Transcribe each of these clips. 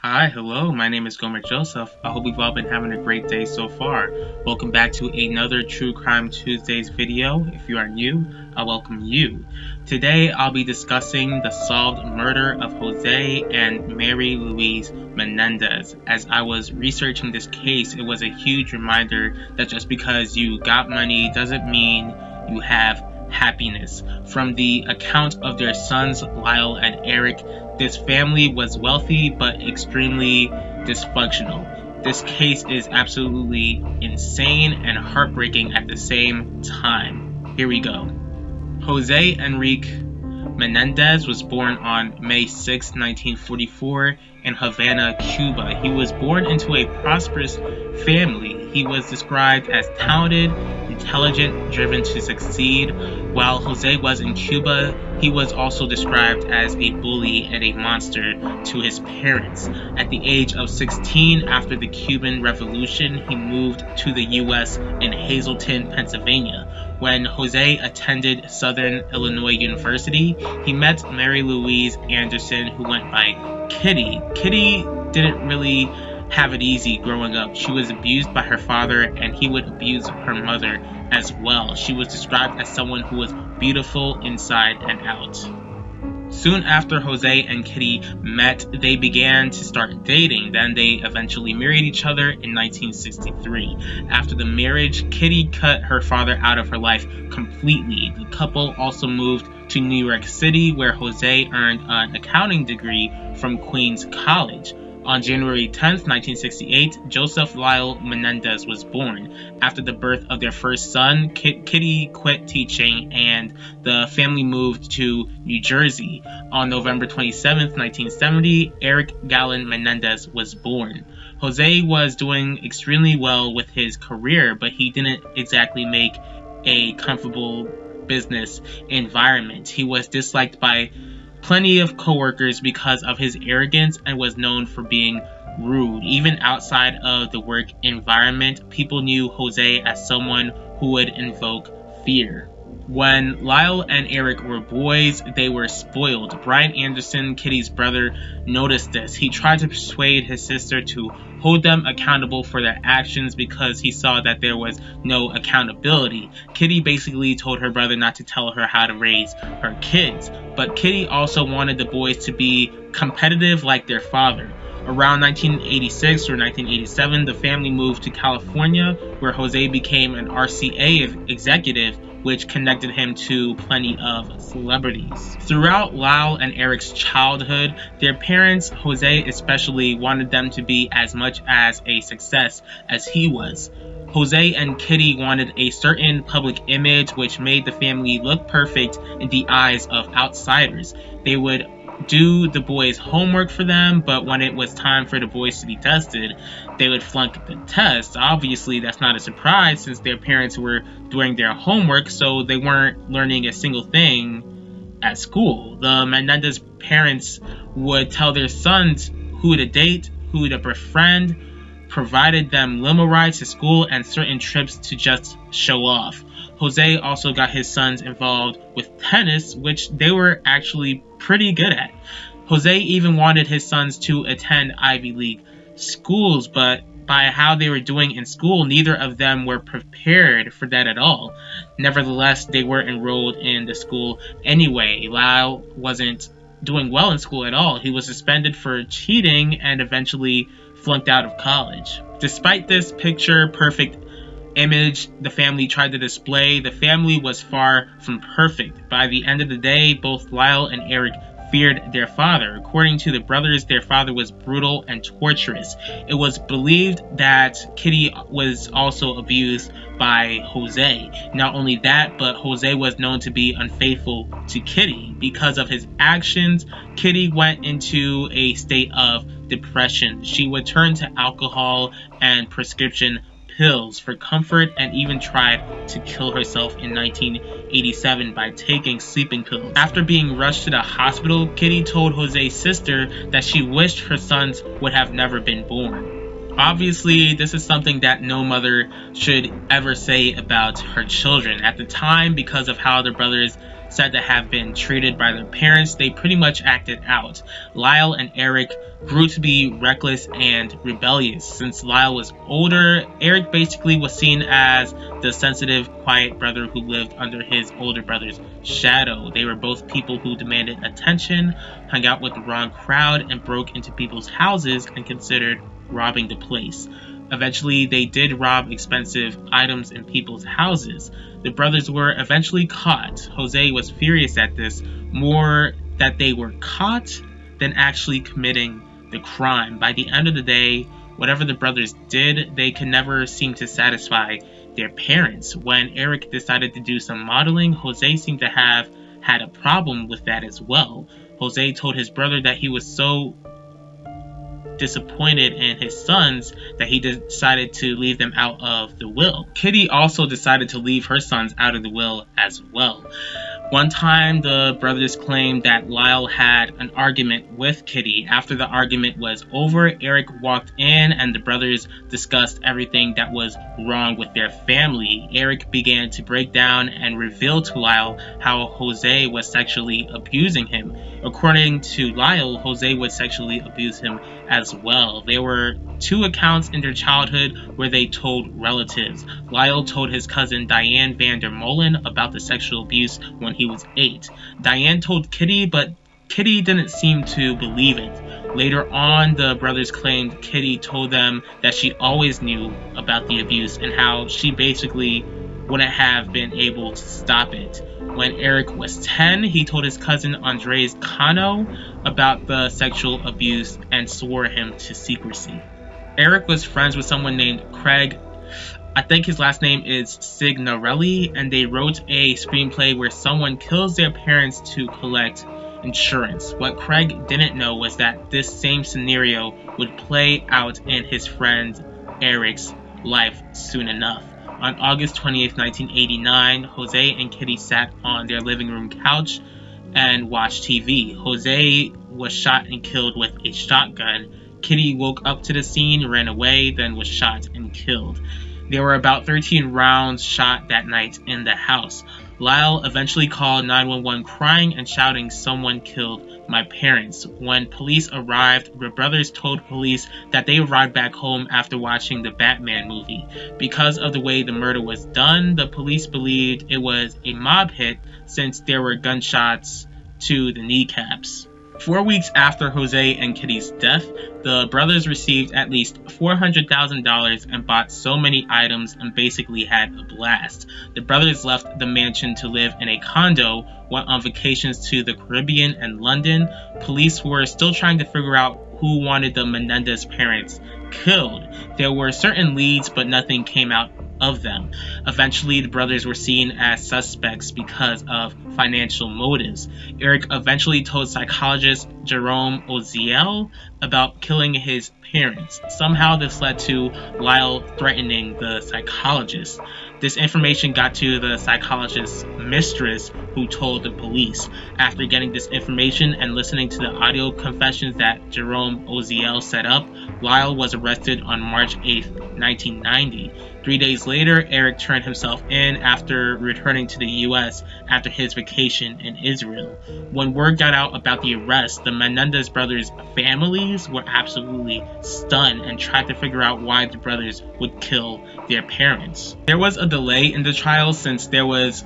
Hi, hello, my name is Joseph. I hope you've all been having a great day so far. Welcome back to another True Crime Tuesdays video. If you are new, I welcome you. Today I'll be discussing the solved murder of Jose and Mary Louise Menéndez. As I was researching this case, it was a huge reminder that just because you got money doesn't mean you have happiness. From the account of their sons, Lyle and Eric, this family was wealthy but extremely dysfunctional. This case is absolutely insane and heartbreaking at the same time. Here we go. Jose Enrique Menéndez was born on May 6, 1944 in Havana, Cuba. He was born into a prosperous family. He was described as talented, intelligent, driven to succeed. While Jose was in Cuba, he was also described as a bully and a monster to his parents. At the age of 16, after the Cuban Revolution, he moved to the U.S. in Hazleton, Pennsylvania. When Jose attended Southern Illinois University, he met Mary Louise Anderson, who went by Kitty. Kitty didn't really have it easy growing up. She was abused by her father, and he would abuse her mother as well. She was described as someone who was beautiful inside and out. Soon after Jose and Kitty met, they began to start dating. Then they eventually married each other in 1963. After the marriage, Kitty cut her father out of her life completely. The couple also moved to New York City, where Jose earned an accounting degree from Queens College. On January 10, 1968, Joseph Lyle Menéndez was born. After the birth of their first son, Kitty quit teaching and the family moved to New Jersey. On November 27, 1970, Eric Gallen Menéndez was born. Jose was doing extremely well with his career, but he didn't exactly make a comfortable business environment. He was disliked by plenty of coworkers because of his arrogance and was known for being rude. Even outside of the work environment, people knew Jose as someone who would invoke fear. When Lyle and Eric were boys, they were spoiled. Brian Anderson, Kitty's brother, noticed this. He tried to persuade his sister to hold them accountable for their actions because he saw that there was no accountability. Kitty basically told her brother not to tell her how to raise her kids. But Kitty also wanted the boys to be competitive like their father. Around 1986 or 1987, the family moved to California, where Jose became an RCA executive, which connected him to plenty of celebrities. Throughout Lyle and Eric's childhood, their parents, Jose especially, wanted them to be as much as a success as he was. Jose and Kitty wanted a certain public image which made the family look perfect in the eyes of outsiders. They would do the boys' homework for them, but when it was time for the boys to be tested, they would flunk the test. Obviously, that's not a surprise since their parents were doing their homework, so they weren't learning a single thing at school. The Menéndez parents would tell their sons who to date, who to befriend, provided them limo rides to school and certain trips to just show off. Jose also got his sons involved with tennis, which they were actually pretty good at. Jose even wanted his sons to attend Ivy League schools, but by how they were doing in school, neither of them were prepared for that at all. Nevertheless, they were enrolled in the school anyway. Lyle wasn't doing well in school at all. He was suspended for cheating and eventually flunked out of college. Despite this picture-perfect image the family tried to display, the family was far from perfect. By the end of the day, both Lyle and Eric feared their father. According to the brothers, their father was brutal and torturous. It was believed that Kitty was also abused by Jose. Not only that, but Jose was known to be unfaithful to Kitty. Because of his actions, Kitty went into a state of depression. She would turn to alcohol and prescription pills for comfort and even tried to kill herself in 1987 by taking sleeping pills. After being rushed to the hospital, Kitty told Jose's sister that she wished her sons would have never been born. Obviously, this is something that no mother should ever say about her children. At the time, because of how the brothers said to have been treated by their parents, they pretty much acted out. Lyle and Eric grew to be reckless and rebellious. Since Lyle was older, Eric basically was seen as the sensitive, quiet brother who lived under his older brother's shadow. They were both people who demanded attention, hung out with the wrong crowd, and broke into people's houses and considered robbing the place. Eventually, they did rob expensive items in people's houses. The brothers were eventually caught. Jose was furious at this, more that they were caught than actually committing the crime. By the end of the day, whatever the brothers did, they could never seem to satisfy their parents. When Eric decided to do some modeling, Jose seemed to have had a problem with that as well. Jose told his brother that he was so disappointed in his sons that he decided to leave them out of the will. Kitty also decided to leave her sons out of the will as well. One time, the brothers claimed that Lyle had an argument with Kitty. After the argument was over, Eric walked in and the brothers discussed everything that was wrong with their family. Eric began to break down and reveal to Lyle how Jose was sexually abusing him. According to Lyle, Jose would sexually abuse him as well. There were 2 accounts in their childhood where they told relatives. Lyle told his cousin Diane Vander Molen about the sexual abuse when he was 8. Diane told Kitty, but Kitty didn't seem to believe it. Later on, the brothers claimed Kitty told them that she always knew about the abuse and how she basically wouldn't have been able to stop it. When Eric was 10, he told his cousin Andres Cano about the sexual abuse and swore him to secrecy. Eric was friends with someone named Craig, I think his last name is Signorelli, and they wrote a screenplay where someone kills their parents to collect insurance. What Craig didn't know was that this same scenario would play out in his friend Eric's life soon enough. On August 28, 1989, Jose and Kitty sat on their living room couch and watched TV. Jose was shot and killed with a shotgun. Kitty woke up to the scene, ran away, then was shot and killed. There were about 13 rounds shot that night in the house. Lyle eventually called 911 crying and shouting, "Someone killed my parents." When police arrived, the brothers told police that they arrived back home after watching the Batman movie. Because of the way the murder was done, the police believed it was a mob hit since there were gunshots to the kneecaps. 4 weeks after Jose and Kitty's death, the brothers received at least $400,000 and bought so many items and basically had a blast. The brothers left the mansion to live in a condo, went on vacations to the Caribbean and London. Police were still trying to figure out who wanted the Menéndez parents killed. There were certain leads, but nothing came out of them. Eventually, the brothers were seen as suspects because of financial motives. Eric eventually told psychologist Jerome Oziel about killing his parents. Somehow this led to Lyle threatening the psychologist. This information got to the psychologist's mistress, who told the police. After getting this information and listening to the audio confessions that Jerome Oziel set up, Lyle was arrested on March 8, 1990. 3 days later, Eric turned himself in after returning to the U.S. after his vacation in Israel. When word got out about the arrest, the Menéndez brothers' families were absolutely stunned and tried to figure out why the brothers would kill their parents. There was a delay in the trial since there was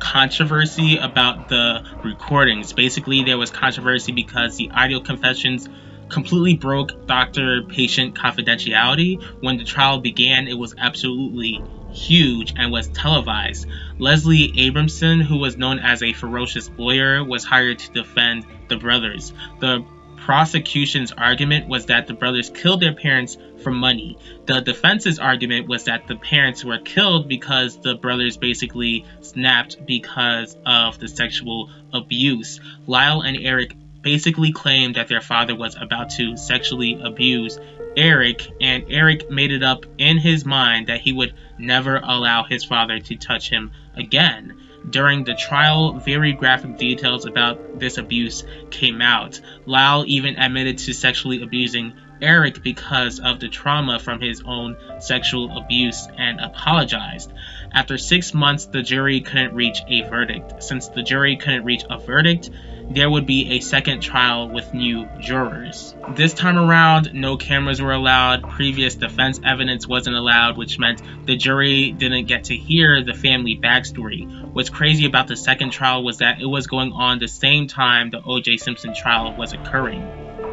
controversy about the recordings. Basically, there was controversy because the audio confessions completely broke doctor-patient confidentiality. When the trial began, it was absolutely huge and was televised. Leslie Abramson, who was known as a ferocious lawyer, was hired to defend the brothers. The prosecution's argument was that the brothers killed their parents for money. The defense's argument was that the parents were killed because the brothers basically snapped because of the sexual abuse. Lyle and Eric basically claimed that their father was about to sexually abuse Eric, and Eric made it up in his mind that he would never allow his father to touch him again. During the trial, very graphic details about this abuse came out. Lyle even admitted to sexually abusing Eric because of the trauma from his own sexual abuse and apologized. After 6 months, the jury couldn't reach a verdict. Since the jury couldn't reach a verdict, there would be a second trial with new jurors. This time around, no cameras were allowed, previous defense evidence wasn't allowed, which meant the jury didn't get to hear the family backstory. What's crazy about the second trial was that it was going on the same time the O.J. Simpson trial was occurring.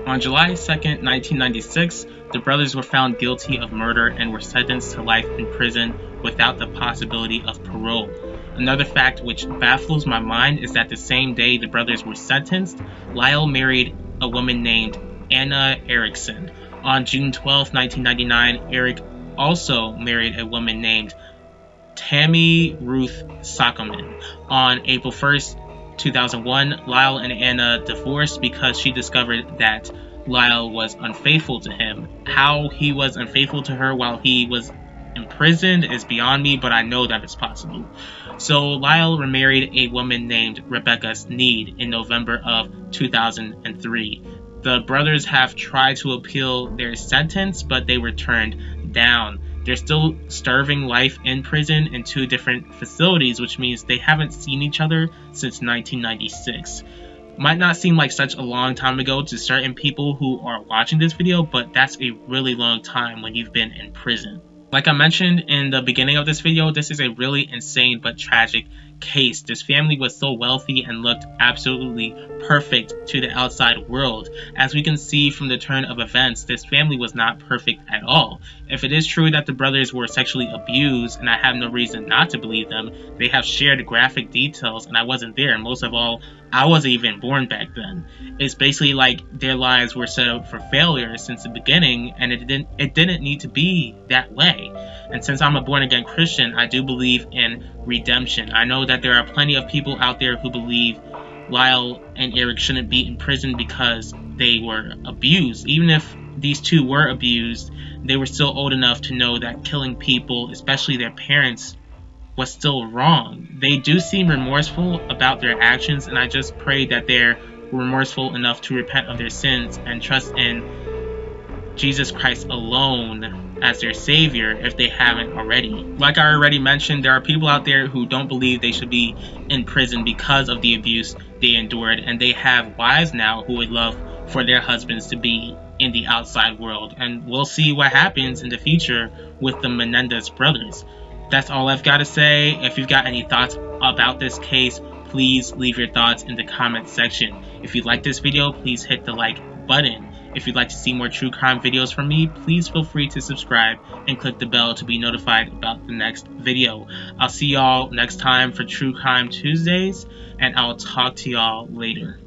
On July 2nd, 1996, the brothers were found guilty of murder and were sentenced to life in prison without the possibility of parole. Another fact which baffles my mind is that the same day the brothers were sentenced, Lyle married a woman named Anna Erickson. On June 12, 1999, Eric also married a woman named Tammy Ruth Sockelman. On April 1st, 2001, Lyle and Anna divorced because she discovered that Lyle was unfaithful to him. How he was unfaithful to her while he was imprisoned is beyond me, but I know that it's possible. So Lyle remarried a woman named Rebecca Sneed in November of 2003. The brothers have tried to appeal their sentence, but they were turned down. They're still serving life in prison in 2 different facilities, which means they haven't seen each other since 1996. Might not seem like such a long time ago to certain people who are watching this video, but that's a really long time when you've been in prison. Like I mentioned in the beginning of this video, this is a really insane but tragic case. This family was so wealthy and looked absolutely perfect to the outside world. As we can see from the turn of events, this family was not perfect at all. If it is true that the brothers were sexually abused, and I have no reason not to believe them, they have shared graphic details and I wasn't there. Most of all, I wasn't even born back then. It's basically like their lives were set up for failure since the beginning, and it didn't need to be that way. And since I'm a born-again Christian, I do believe in redemption. I know that there are plenty of people out there who believe Lyle and Eric shouldn't be in prison because they were abused. Even if these two were abused, they were still old enough to know that killing people, especially their parents, was still wrong. They do seem remorseful about their actions, and I just pray that they're remorseful enough to repent of their sins and trust in Jesus Christ alone as their savior if they haven't already. Like I already mentioned, there are people out there who don't believe they should be in prison because of the abuse they endured, and they have wives now who would love for their husbands to be in the outside world, and we'll see what happens in the future with the Menéndez brothers. That's all I've got to say. If you've got any thoughts about this case, please leave your thoughts in the comment section. If you like this video, please hit the like button. If you'd like to see more true crime videos from me, please feel free to subscribe and click the bell to be notified about the next video. I'll see y'all next time for True Crime Tuesdays, and I'll talk to y'all later.